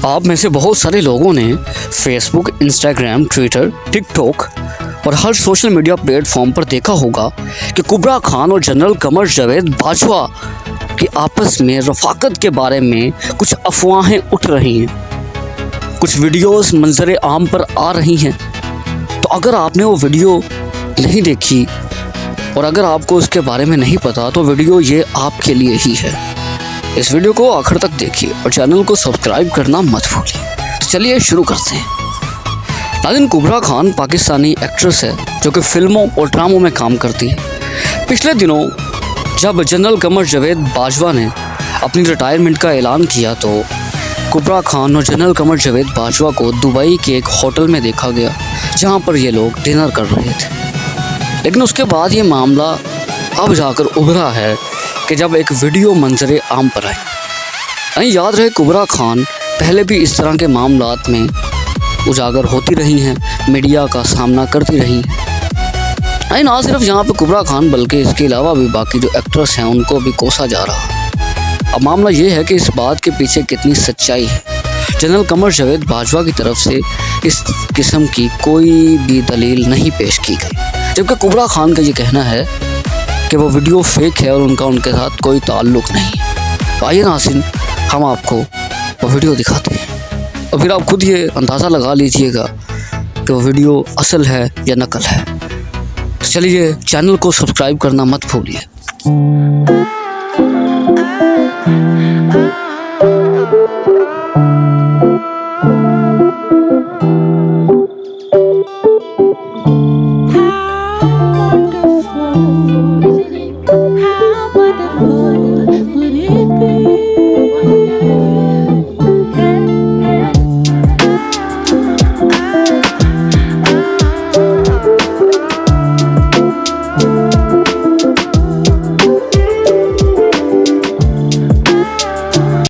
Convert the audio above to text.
आप में से बहुत सारे लोगों ने फेसबुक, इंस्टाग्राम, ट्विटर, टिकटॉक और हर सोशल मीडिया प्लेटफॉर्म पर देखा होगा कि कुबरा खान और जनरल कमर जावेद बाजवा की आपस में रफाकत के बारे में कुछ अफवाहें उठ रही हैं। कुछ वीडियोस मंजर आम पर आ रही हैं। तो अगर आपने वो वीडियो नहीं देखी और अगर आपको उसके बारे में नहीं पता तो वीडियो ये आपके लिए ही है। इस वीडियो को आखिर तक देखिए और चैनल को सब्सक्राइब करना मत भूलिए। तो चलिए शुरू करते हैं। नाज़रीन, कुबरा खान पाकिस्तानी एक्ट्रेस है जो कि फिल्मों और ड्रामों में काम करती है। पिछले दिनों जब जनरल कमर जावेद बाजवा ने अपनी रिटायरमेंट का ऐलान किया तो कुबरा खान और जनरल कमर जावेद बाजवा को दुबई के एक होटल में देखा गया जहां पर ये लोग डिनर कर रहे थे। लेकिन उसके बाद ये मामला अब जाकर उभरा है कि जब एक वीडियो मंजरे आम पर आई। याद रहे, कुबरा खान पहले भी इस तरह के मामलात में उजागर होती रही हैं, मीडिया का सामना करती रही हैं। ना सिर्फ यहाँ पे कुबरा खान बल्कि इसके अलावा भी बाकी जो एक्ट्रेस हैं उनको भी कोसा जा रहा है। अब मामला ये है कि इस बात के पीछे कितनी सच्चाई है। जनरल कमर जावेद बाजवा की तरफ से इस किस्म की कोई भी दलील नहीं पेश की गई, जबकि कुबरा खान का ये कहना है कि वो वीडियो फेक है और उनका उनके साथ कोई ताल्लुक़ नहीं है। तो आइए नाज़रीन, हम आपको वो वीडियो दिखाते हैं और फिर आप खुद ये अंदाज़ा लगा लीजिएगा कि वो वीडियो असल है या नकल है। तो चलिए, चैनल को सब्सक्राइब करना मत भूलिए।